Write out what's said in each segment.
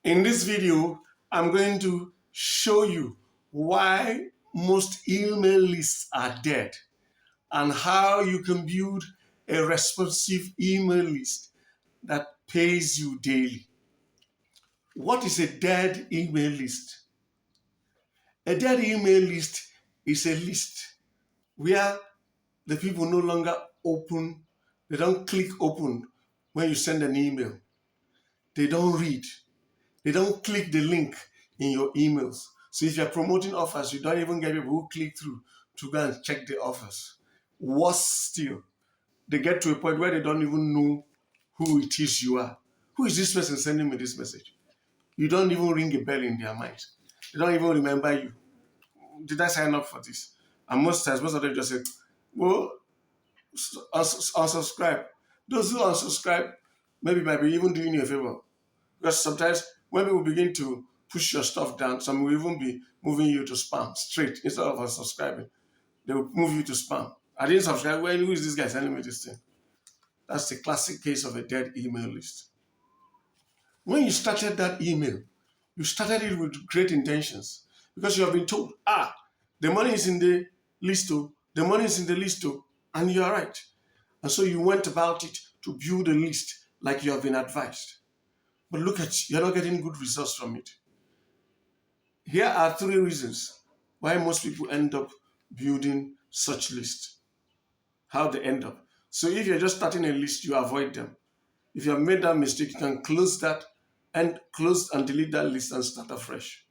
In this video, I'm going to show you why most email lists are dead and how you can build a responsive email list that pays you daily. What is a dead email list? A dead email list is a list where the people no longer open, they don't click open when you send an email. They don't read. They don't click the link in your emails. So if you're promoting offers, you don't even get people who click through to go and check the offers. Worse still, they get to a point where they don't even know who it is you are. Who is this person sending me this message? You don't even ring a bell in their mind. They don't even remember you. Did I sign up for this? And most times, most of them just say, well, unsubscribe. Those who unsubscribe maybe might be even doing you a favor. Because sometimes when people begin to push your stuff down, some will even be moving you to spam straight instead of unsubscribing. They will move you to spam. I didn't subscribe. Well, who is this guy sending me this thing? That's the classic case of a dead email list. When you started that email, you started it with great intentions because you have been told, the money is in the list, the money is in the list, and you are right. And so you went about it to build a list like you have been advised. But look at you, you're not getting good results from it. Here are 3 reasons why most people end up building such lists. How they end up. So if you're just starting a list, you avoid them. If you have made that mistake, you can close and delete that list and start afresh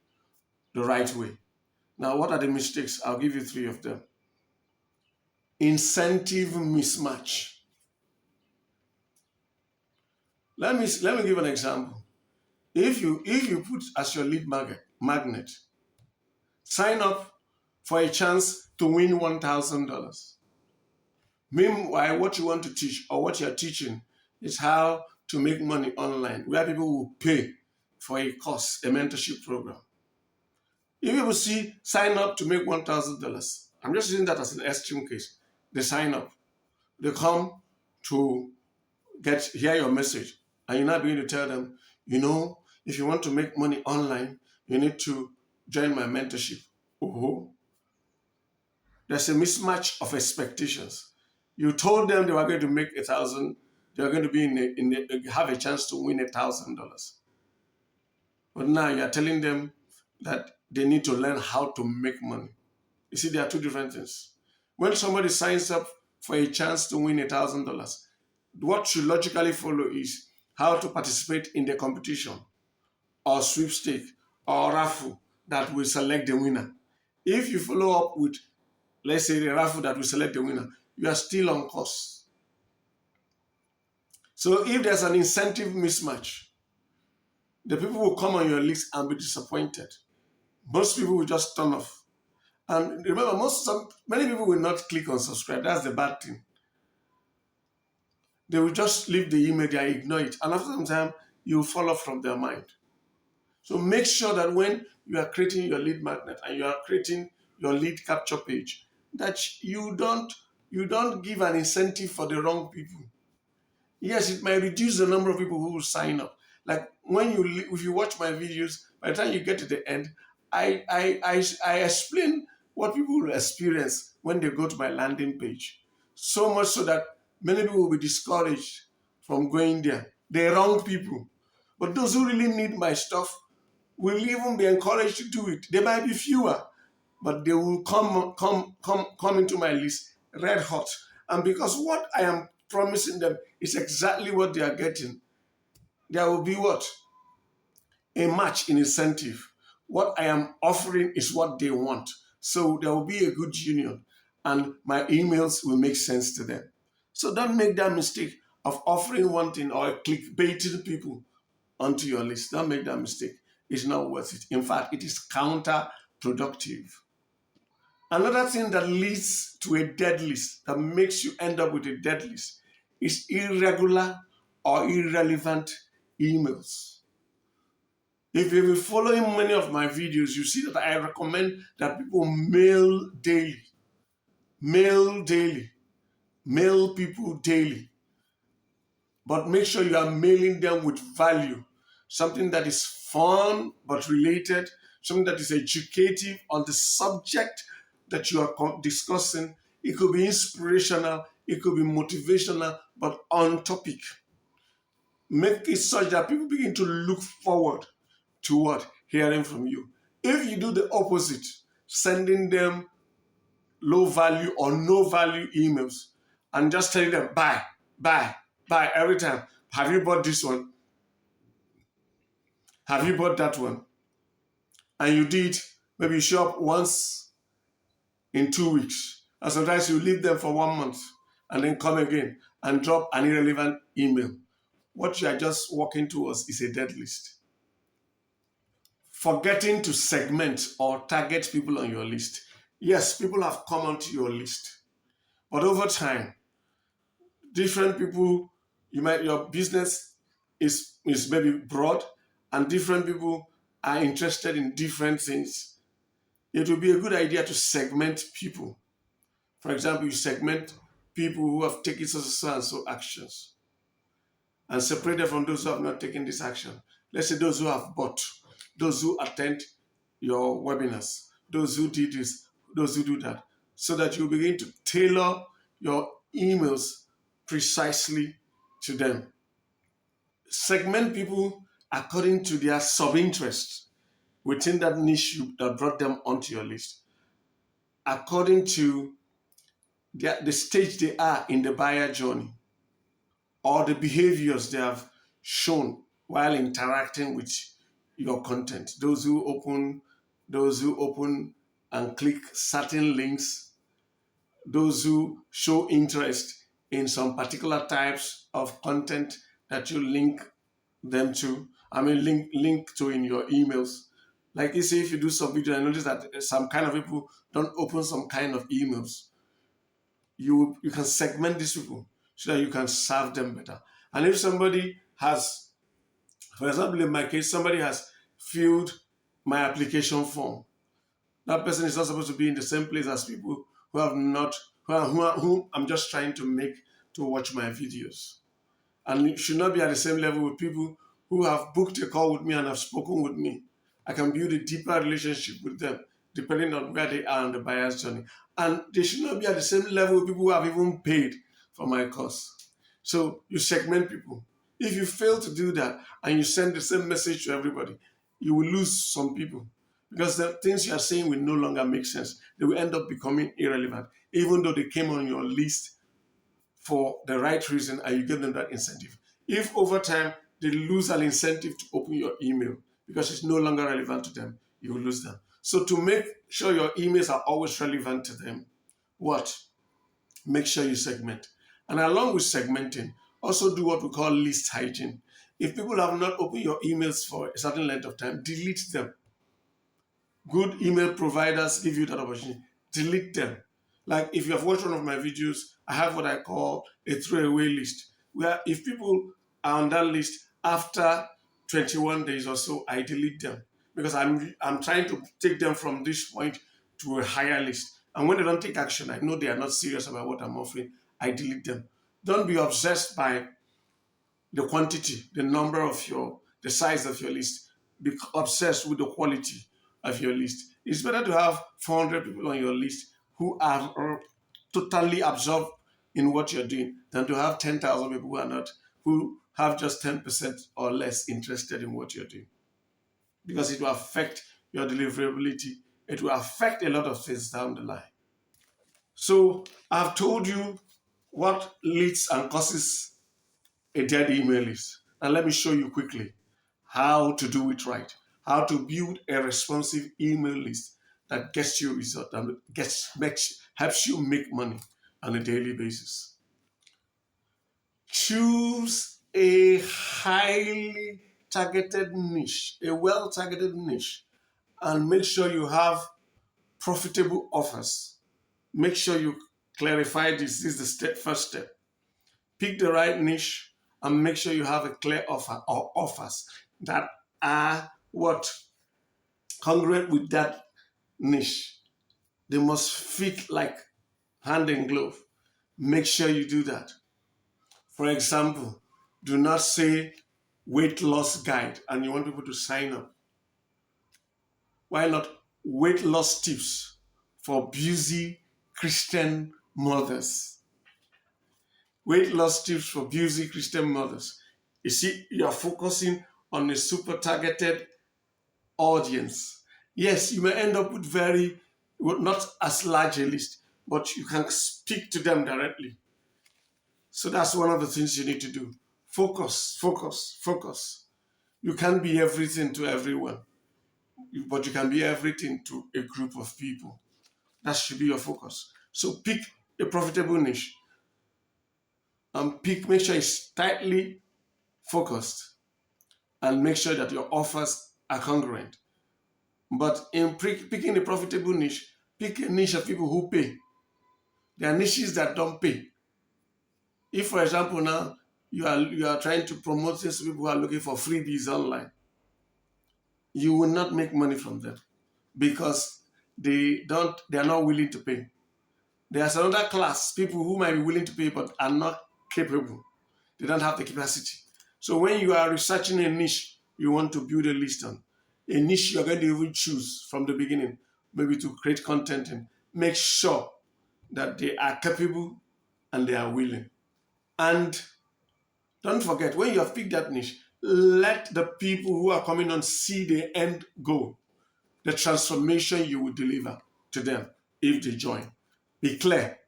the right way. Now, what are the mistakes? I'll give you 3 of them. Incentive mismatch. Let me give an example. If you put as your lead magnet, sign up for a chance to win $1,000. Meanwhile, what you want to teach or what you're teaching is how to make money online, where people will pay for a course, a mentorship program. If people see sign up to make $1,000, I'm just using that as an extreme case. They sign up, they come to hear your message, and you're not going to tell them, if you want to make money online, you need to join my mentorship. There's a mismatch of expectations. You told them they were going to make 1,000, they were going to be have a chance to win $1,000. But now you're telling them that they need to learn how to make money. You see, there are 2 different things. When somebody signs up for a chance to win $1,000, what should logically follow is how to participate in the competition or sweepstake or raffle that will select the winner. If you follow up with, let's say, the raffle that will select the winner, you are still on course. So if there's an incentive mismatch, the people will come on your list and be disappointed. Most people will just turn off. And remember, many people will not click on subscribe. That's the bad thing. They will just leave the email, they ignore it. And after some time, you fall off from their mind. So make sure that when you are creating your lead magnet and you are creating your lead capture page, that you don't give an incentive for the wrong people. Yes, it might reduce the number of people who will sign up. Like if you watch my videos, by the time you get to the end, I explain what people will experience when they go to my landing page. So much so that many people will be discouraged from going there. The wrong people. But those who really need my stuff will even be encouraged to do it. There might be fewer, but they will come into my list red hot. And because what I am promising them is exactly what they are getting, there will be what? A match in incentive. What I am offering is what they want. So there will be a good union and my emails will make sense to them. So don't make that mistake of offering one thing or clickbaiting people onto your list. Don't make that mistake. It's not worth it. In fact, it is counterproductive. Another thing that leads to a dead list, that makes you end up with a dead list, is irregular or irrelevant emails. If you've been following many of my videos, you see that I recommend that people mail daily. Mail daily. Mail people daily. But make sure you are mailing them with value something that is fun but related, something that is educative on the subject that you are discussing. It could be inspirational, it could be motivational, but on topic. Make it such that people begin to look forward to what? Hearing from you. If you do the opposite, sending them low value or no value emails and just telling them buy, buy, buy every time. Have you bought this one? Have you bought that one? And you did, maybe you show up once in 2 weeks. And sometimes you leave them for 1 month and then come again and drop an irrelevant email. What you are just walking towards is a dead list. Forgetting to segment or target people on your list. Yes, people have come onto your list, but over time, different people, your business is maybe broad, and different people are interested in different things. It would be a good idea to segment people. For example, you segment people who have taken so and so actions and separate them from those who have not taken this action. Let's say those who have bought, those who attend your webinars, those who did this, those who do that, so that you begin to tailor your emails precisely to them. Segment people according to their sub-interests within that niche that brought them onto your list, according to the stage they are in the buyer journey or the behaviors they have shown while interacting with your content. Those who open and click certain links, those who show interest in some particular types of content that you link them to, link to in your emails. Like you say, if you do some video and notice that some kind of people don't open some kind of emails, you can segment these people so that you can serve them better. And if somebody has, for example, in my case, somebody has filled my application form, that person is not supposed to be in the same place as people who have not, who I'm just trying to make to watch my videos. And it should not be at the same level with people who have booked a call with me and have spoken with me. I can build a deeper relationship with them depending on where they are on the buyer's journey. And they should not be at the same level with people who have even paid for my course. So you segment people. If you fail to do that and you send the same message to everybody, you will lose some people because the things you are saying will no longer make sense. They will end up becoming irrelevant, even though they came on your list for the right reason and you give them that incentive. If over time they lose an incentive to open your email because it's no longer relevant to them, you will lose them. So to make sure your emails are always relevant to them, what? Make sure you segment. And along with segmenting, also do what we call list hygiene. If people have not opened your emails for a certain length of time, delete them. Good email providers give you that opportunity. Delete them. Like if you have watched one of my videos, I have what I call a throwaway list, where if people are on that list after 21 days or so, I delete them because I'm trying to take them from this point to a higher list. And when they don't take action, I know they are not serious about what I'm offering. I delete them. Don't be obsessed by the quantity, the number of the size of your list. Be obsessed with the quality of your list. It's better to have 400 people on your list who are totally absorbed in what you're doing than to have 10,000 people who have just 10% or less interested in what you're doing. Because it will affect your deliverability. It will affect a lot of things down the line. So I've told you what leads and causes a dead email list. And let me show you quickly how to do it right, how to build a responsive email list that gets you results and helps you make money on a daily basis. Choose a highly targeted niche, a well-targeted niche, and make sure you have profitable offers. Make sure you clarify this. This is the first step. Pick the right niche and make sure you have a clear offer or offers that are congruent with that niche. They must fit like hand in glove. Make sure you do that. For example, do not say weight loss guide and you want people to sign up, why not weight loss tips for busy Christian mothers? Weight loss tips for busy Christian mothers. You see, you are focusing on a super targeted audience. Yes, you may end up with not as large a list, but you can speak to them directly. So that's one of the things you need to do. Focus, focus, focus. You can't be everything to everyone, but you can be everything to a group of people. That should be your focus. So pick a profitable niche and make sure it's tightly focused and make sure that your offers are congruent. But in picking a profitable niche, pick a niche of people who pay. There are niches that don't pay. If, for example, now you are trying to promote this to people who are looking for freebies online, you will not make money from them because they are not willing to pay. There's another class, people who might be willing to pay but are not capable. They don't have the capacity. So when you are researching a niche you want to build a list on, a niche you're going to even choose from the beginning, maybe to create content in, make sure that they are capable and they are willing. And don't forget, when you have picked that niche, let the people who are coming on see the end goal, the transformation you will deliver to them if they join. Be clear.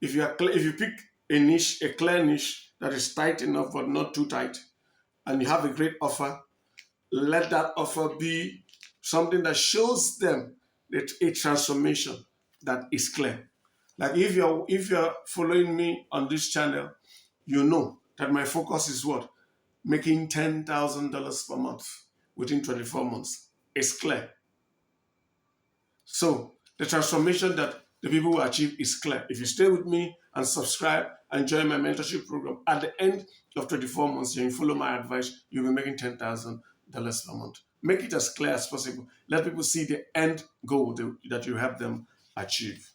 If you pick a niche, a clear niche that is tight enough but not too tight, and you have a great offer, let that offer be something that shows them that a transformation that is clear. Like if you're following me on this channel, you know that my focus is what? Making $10,000 per month within 24 months. It's clear. So the transformation that the people will achieve is clear. If you stay with me and subscribe and join my mentorship program, at the end of 24 months, and you follow my advice, you'll be making $10,000 per month. Make it as clear as possible. Let people see the end goal that you help them achieve.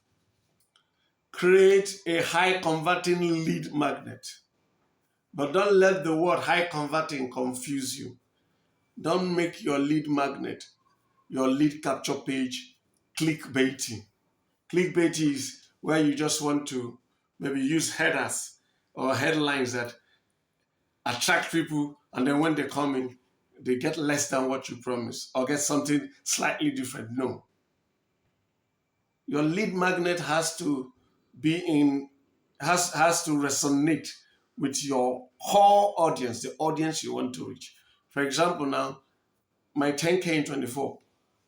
Create a high converting lead magnet. But don't let the word high converting confuse you. Don't make your lead magnet, your lead capture page, clickbaity. Clickbaity is where you just want to maybe use headers or headlines that attract people, and then when they come in, they get less than what you promised or get something slightly different. No. Your lead magnet has to resonate with your core audience, the audience you want to reach. For example, now, my 10K in 24,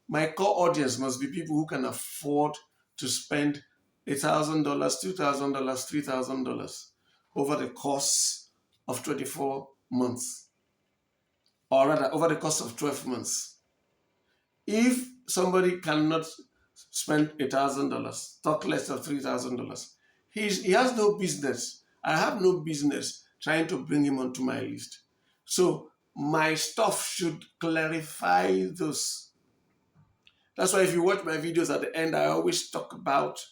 my core audience must be people who can afford to spend $1,000, $2,000, $3,000 over the course of 24 months, or rather over the course of 12 months. If somebody cannot spend $1,000, talk less of $3,000, he has no business. I have no business trying to bring him onto my list. So my stuff should clarify those. That's why if you watch my videos at the end, I always talk about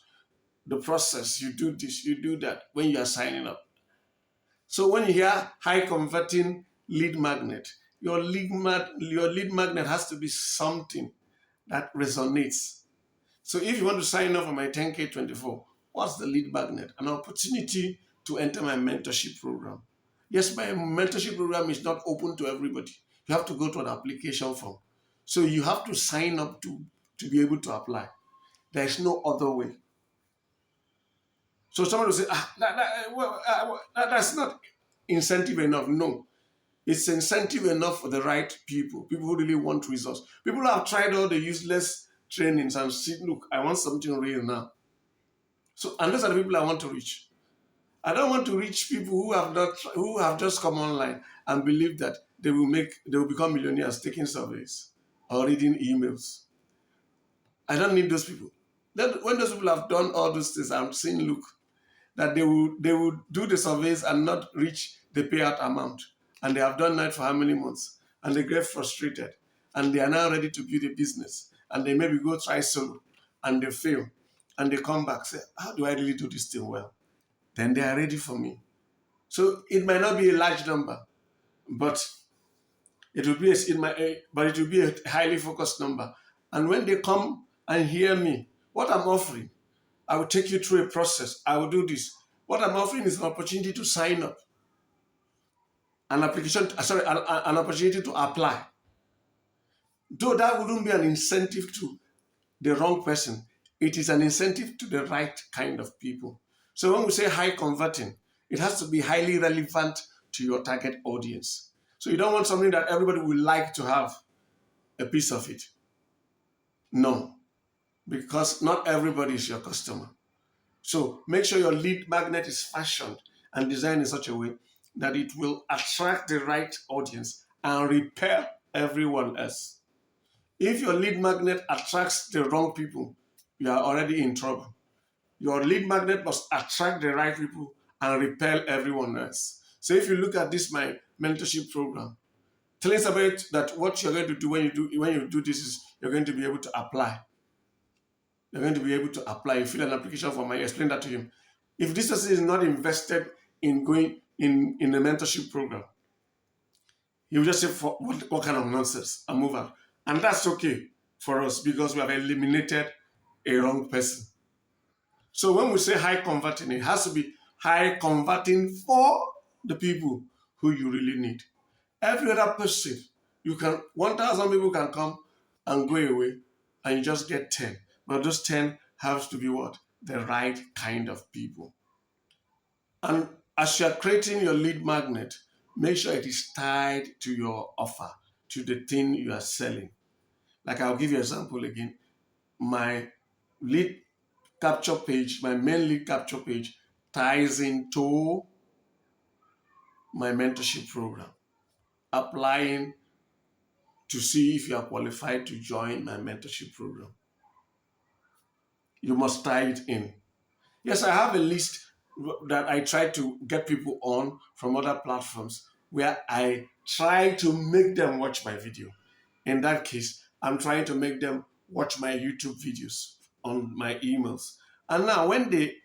the process. You do this, you do that when you are signing up. So when you hear high converting lead magnet, your lead magnet has to be something that resonates. So if you want to sign up for my 10K 24, what's the lead magnet? An opportunity to enter my mentorship program. Yes, my mentorship program is not open to everybody. You have to go to an application form. So you have to sign up to be able to apply. There is no other way. So someone will say, that's not incentive enough. No, it's incentive enough for the right people who really want results. People who have tried all the useless trainings and said, look, I want something real now. So, and those are the people I want to reach. I don't want to reach people who have just come online and believe that they will become millionaires taking surveys or reading emails. I don't need those people. When those people have done all those things, I'm saying, look, that they will do the surveys and not reach the payout amount. And they have done that for how many months? And they get frustrated. And they are now ready to build a business. And they maybe go try solo. And they fail. And they come back, say, how do I really do this thing well? Then they are ready for me. So it might not be a large number, but It will be but it will be a highly focused number. And when they come and hear me, what I'm offering, I will take you through a process. I will do this. What I'm offering is an opportunity to sign up, an opportunity to apply. Though that wouldn't be an incentive to the wrong person, it is an incentive to the right kind of people. So when we say high converting, it has to be highly relevant to your target audience. So you don't want something that everybody would like to have a piece of it. No, because not everybody is your customer. So make sure your lead magnet is fashioned and designed in such a way that it will attract the right audience and repel everyone else. If your lead magnet attracts the wrong people, you are already in trouble. Your lead magnet must attract the right people and repel everyone else. So if you look at this, my mentorship program, telling somebody that what you're going to do when you do this is you're going to be able to apply. You're going to be able to apply. You fill an application form. I explain that to him. If this person is not invested in going in the mentorship program, he will just say, what kind of nonsense, and move on. And that's okay for us because we have eliminated a wrong person. So when we say high converting, it has to be high converting for the people who you really need. Every other person, 1,000 people can come and go away, and you just get 10. But those 10 have to be what? The right kind of people. And as you're creating your lead magnet, make sure it is tied to your offer, to the thing you are selling. Like I'll give you an example again. My lead capture page, my main lead capture page ties into my mentorship program. Applying to see if you are qualified to join my mentorship program. You must tie it in. Yes, I have a list that I try to get people on from other platforms where I try to make them watch my video. In that case, I'm trying to make them watch my YouTube videos on my emails. And now when they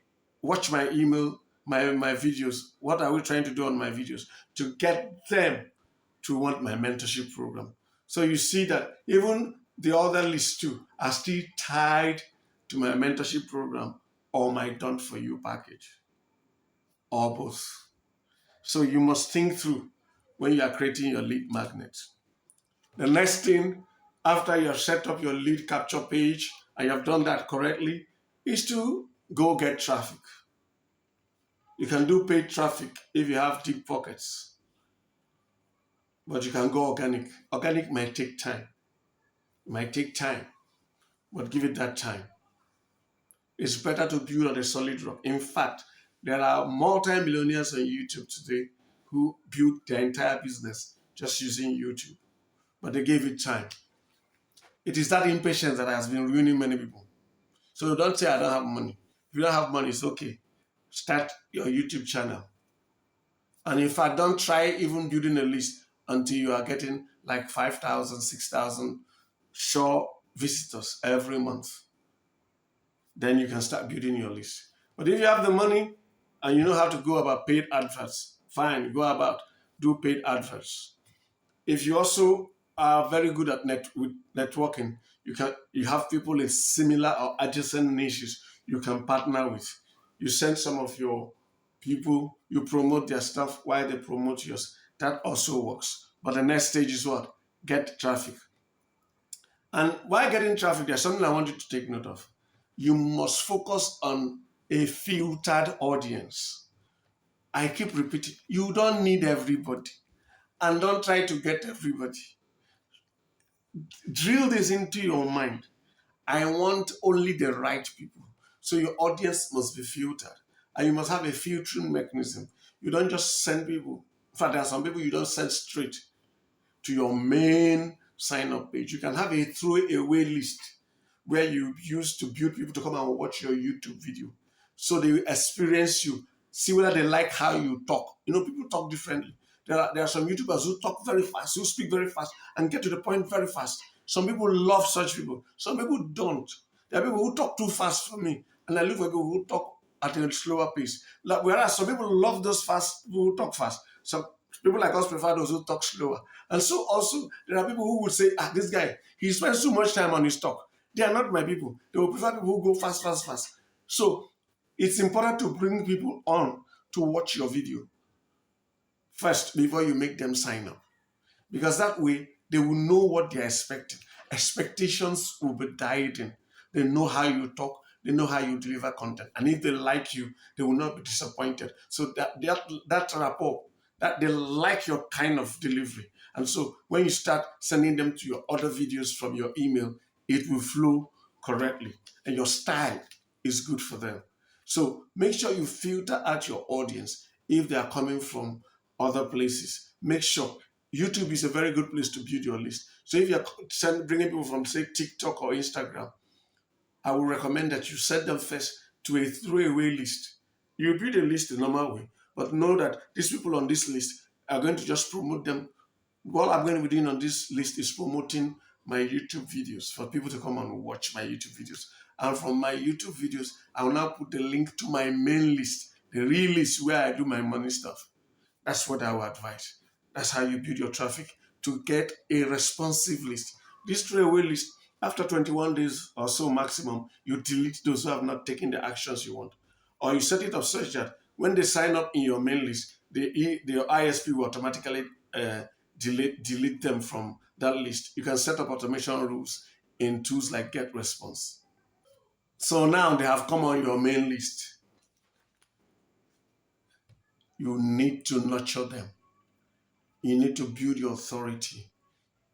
watch my email, my videos, what are we trying to do on my videos? To get them to want my mentorship program. So you see that even the other lists too are still tied to my mentorship program or my done for you package, or both. So you must think through when you are creating your lead magnet. The next thing, after you have set up your lead capture page and you have done that correctly, is to go get traffic. You can do paid traffic if you have deep pockets, but you can go organic. Organic might take time. It might take time, but give it that time. It's better to build on a solid rock. In fact, there are multi-millionaires on YouTube today who built their entire business just using YouTube, but they gave it time. It is that impatience that has been ruining many people. So don't say, I don't have money. If you don't have money, it's okay. Start your YouTube channel. And in fact, don't try even building a list until you are getting like 5,000, 6,000 sure visitors every month. Then you can start building your list. But if you have the money and you know how to go about paid adverts, fine, go about, do paid adverts. If you also are very good at networking, you have people in similar or adjacent niches you can partner with. You send some of your people, you promote their stuff while they promote yours. That also works. But the next stage is what? Get traffic. And while getting traffic, there's something I want you to take note of. You must focus on a filtered audience. I keep repeating, you don't need everybody. And don't try to get everybody. Drill this into your mind. I want only the right people. So your audience must be filtered. And you must have a filtering mechanism. You don't just send people. In fact, there are some people you don't send straight to your main sign-up page. You can have a throwaway list where you use to build people to come and watch your YouTube video. So they experience you, see whether they like how you talk. You know, people talk differently. There are some YouTubers who talk very fast, who speak very fast and get to the point very fast. Some people love such people. Some people don't. There are people who talk too fast for me, and I look for people who talk at a slower pace. Whereas some people love those fast people who talk fast. Some People like us prefer those who talk slower. And so also, there are people who would say, this guy, he spends too much time on his talk. They are not my people. They will prefer people who go fast, fast, fast. So it's important to bring people on to watch your video first before you make them sign up. Because that way they will know what they're expecting. Expectations will be dialed in. They know how you talk, they know how you deliver content. And if they like you, they will not be disappointed. So that rapport, that they like your kind of delivery. And so when you start sending them to your other videos from your email, it will flow correctly. And your style is good for them. So make sure you filter out your audience if they are coming from other places. Make sure YouTube is a very good place to build your list. So if you're bringing people from, say, TikTok or Instagram, I would recommend that you set them first to a throwaway list. You build a list the normal way, but know that these people on this list are going to just promote them. What I'm going to be doing on this list is promoting my YouTube videos for people to come and watch my YouTube videos. And from my YouTube videos, I will now put the link to my main list, the real list where I do my money stuff. That's what I would advise. That's how you build your traffic to get a responsive list. This throwaway list, after 21 days or so maximum, you delete those who have not taken the actions you want. Or you set it up such that when they sign up in your main list, the ISP will automatically delete them from that list. You can set up automation rules in tools like GetResponse. So now they have come on your main list. You need to nurture them. You need to build your authority.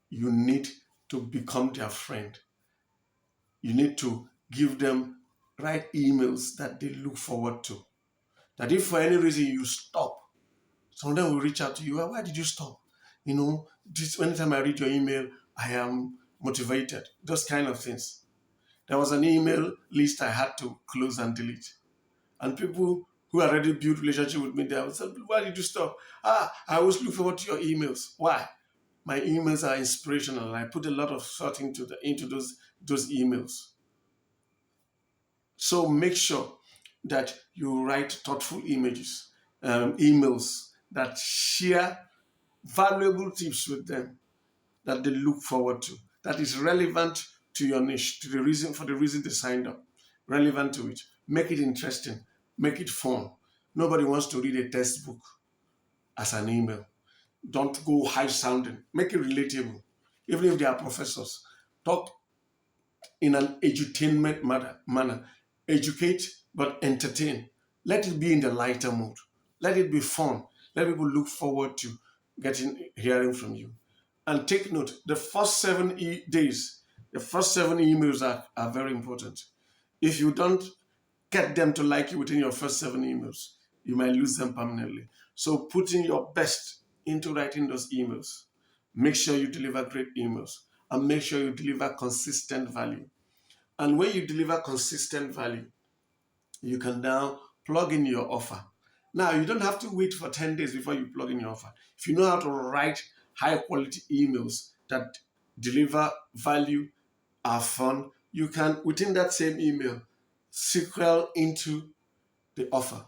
You need to become their friend. You need to give them right emails that they look forward to. That if for any reason you stop, some of them will reach out to you. Why did you stop? Anytime I read your email, I am motivated. Those kind of things. There was an email list I had to close and delete. And people who already built relationship with me, they would say, why did you stop? I always look forward to your emails. Why? My emails are inspirational, and I put a lot of thought into those emails. So make sure that you write thoughtful emails that share valuable tips with them that they look forward to, that is relevant to your niche, for the reason they signed up, relevant to it. Make it interesting, make it fun. Nobody wants to read a textbook as an email. Don't go high sounding. Make it relatable. Even if they are professors, talk in an edutainment manner. Educate but entertain. Let it be in the lighter mood. Let it be fun. Let people look forward to hearing from you. And take note, the first 7 days, the first 7 emails are very important. If you don't get them to like you within your first 7 emails, you might lose them permanently. So put in your best into writing those emails. Make sure you deliver great emails and make sure you deliver consistent value. And when you deliver consistent value, you can now plug in your offer. Now, you don't have to wait for 10 days before you plug in your offer. If you know how to write high quality emails that deliver value, are fun, you can, within that same email, sequel into the offer.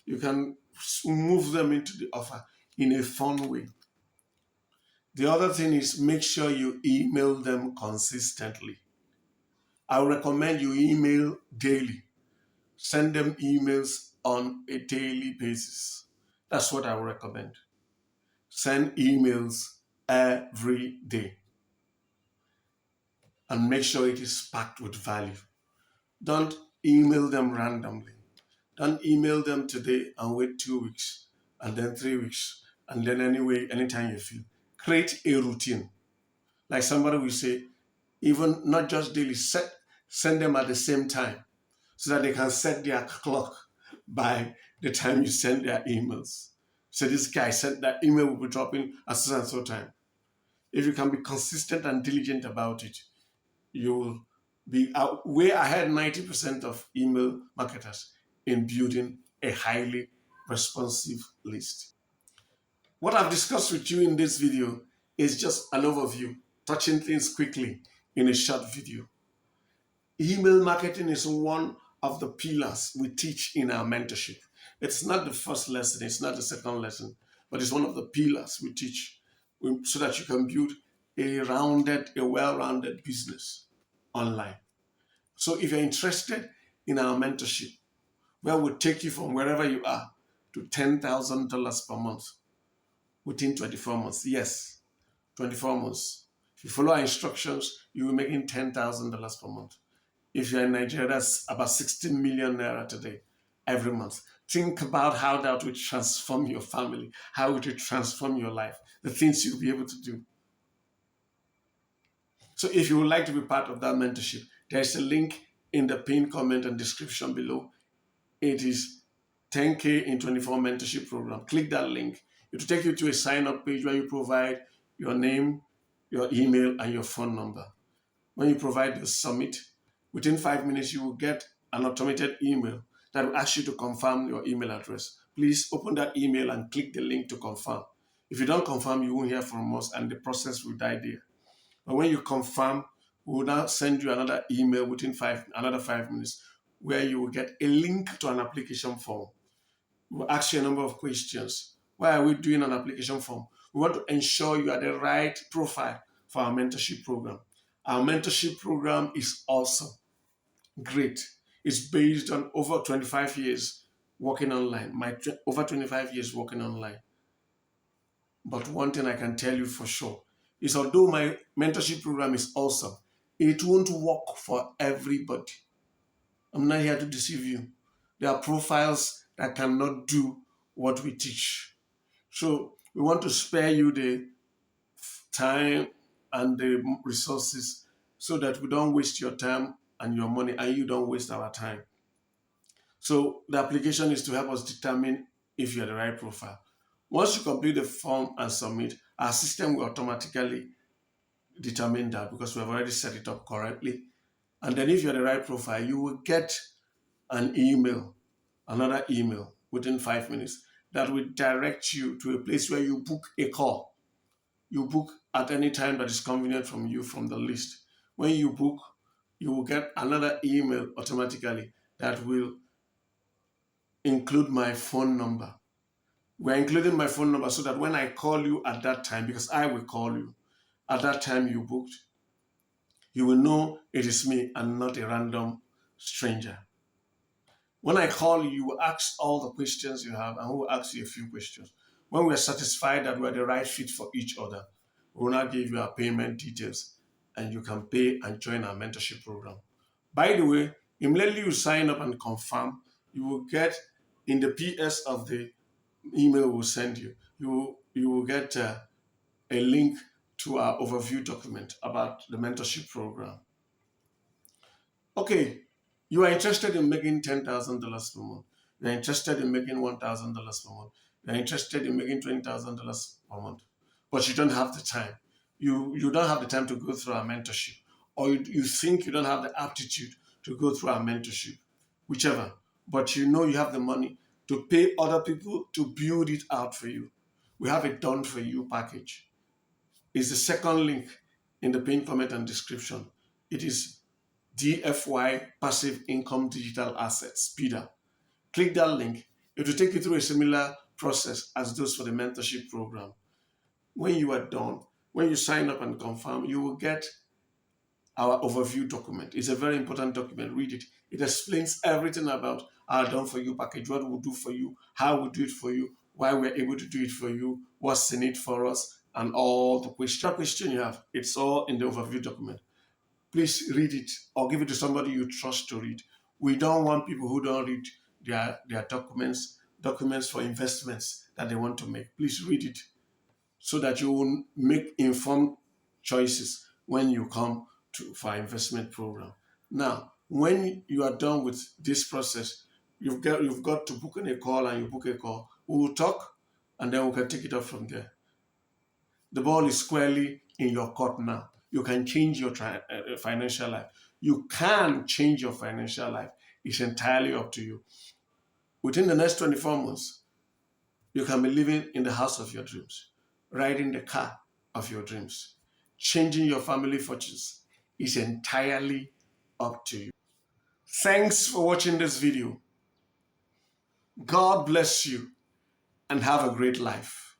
You can move them into the offer in a fun way. The other thing is make sure you email them consistently. I recommend you email daily. Send them emails on a daily basis. That's what I would recommend. Send emails every day. And make sure it is packed with value. Don't email them randomly. Don't email them today and wait 2 weeks, and then 3 weeks, and then anytime you feel. Create a routine. Like somebody will say, even not just daily, send them at the same time so that they can set their clock by the time you send their emails. So this guy sent that email will be dropping at so and so time. If you can be consistent and diligent about it, you will be way ahead 90% of email marketers in building a highly responsive list. What I've discussed with you in this video is just an overview, touching things quickly in a short video. Email marketing is one of the pillars we teach in our mentorship. It's not the first lesson, it's not the second lesson, but it's one of the pillars we teach so that you can build a well-rounded business online. So if you're interested in our mentorship, where we'll take you from wherever you are to $10,000 per month within 24 months. Yes, 24 months. If you follow our instructions, you will be making $10,000 per month. If you're in Nigeria, that's about 16 million naira today, every month. Think about how that will transform your family, how it will transform your life, the things you'll be able to do. So if you would like to be part of that mentorship, there's a link in the pinned comment and description below. It is 10K in 24 mentorship program. Click that link. It will take you to a sign-up page where you provide your name, your email, and your phone number. When you provide the submit, within 5 minutes, you will get an automated email that will ask you to confirm your email address. Please open that email and click the link to confirm. If you don't confirm, you won't hear from us and the process will die there. But when you confirm, we will now send you another email within another 5 minutes where you will get a link to an application form. We'll ask you a number of questions. Why are we doing an application form? We want to ensure you are the right profile for our mentorship program. Our mentorship program is awesome, great. It's based on over 25 years working online, over 25 years working online. But one thing I can tell you for sure is although my mentorship program is awesome, it won't work for everybody. I'm not here to deceive you. There are profiles that cannot do what we teach. So we want to spare you the time and the resources so that we don't waste your time and your money and you don't waste our time. So the application is to help us determine if you're the right profile. Once you complete the form and submit, our system will automatically determine that because we have already set it up correctly. And then if you're the right profile, you will get an email, another email within 5 minutes that will direct you to a place where you book a call. You book at any time that is convenient from you from the list. When you book, you will get another email automatically that will include my phone number. We're including my phone number so that when I call you at that time, because I will call you at that time you booked, you will know it is me and not a random stranger. When I call you, you will ask all the questions you have and we will ask you a few questions. When we are satisfied that we are the right fit for each other, we will now give you our payment details and you can pay and join our mentorship program. By the way, immediately you sign up and confirm, you will get in the PS of the email we'll send you, you will get a link to our overview document about the mentorship program. Okay, you are interested in making $10,000 per month. You are interested in making $1,000 per month. You are interested in making $20,000 per month, but you don't have the time. You don't have the time to go through our mentorship, or you think you don't have the aptitude to go through our mentorship, whichever. But you know you have the money to pay other people to build it out for you. We have a done for you package. It's the second link in the pinned comment and description. It is DFY-Passive Income Digital Assets, PIDA. Click that link. It will take you through a similar process as those for the mentorship program. When you are done, when you sign up and confirm, you will get our overview document. It's a very important document. Read it. It explains everything about our done for you package, what we'll do for you, how we'll do it for you, why we're able to do it for you, what's in it for us, and all the question you have. It's all in the overview document. Please read it or give it to somebody you trust to read. We don't want people who don't read their documents for investments that they want to make. Please read it so that you will make informed choices when you come for our investment program. Now, when you are done with this process, you've got to book in a call and you book a call. We will talk and then we can take it up from there. The ball is squarely in your court now. You can change your financial life. You can change your financial life. It's entirely up to you. Within the next 24 months, you can be living in the house of your dreams, riding the car of your dreams, changing your family fortunes. It's entirely up to you. Thanks for watching this video. God bless you and have a great life.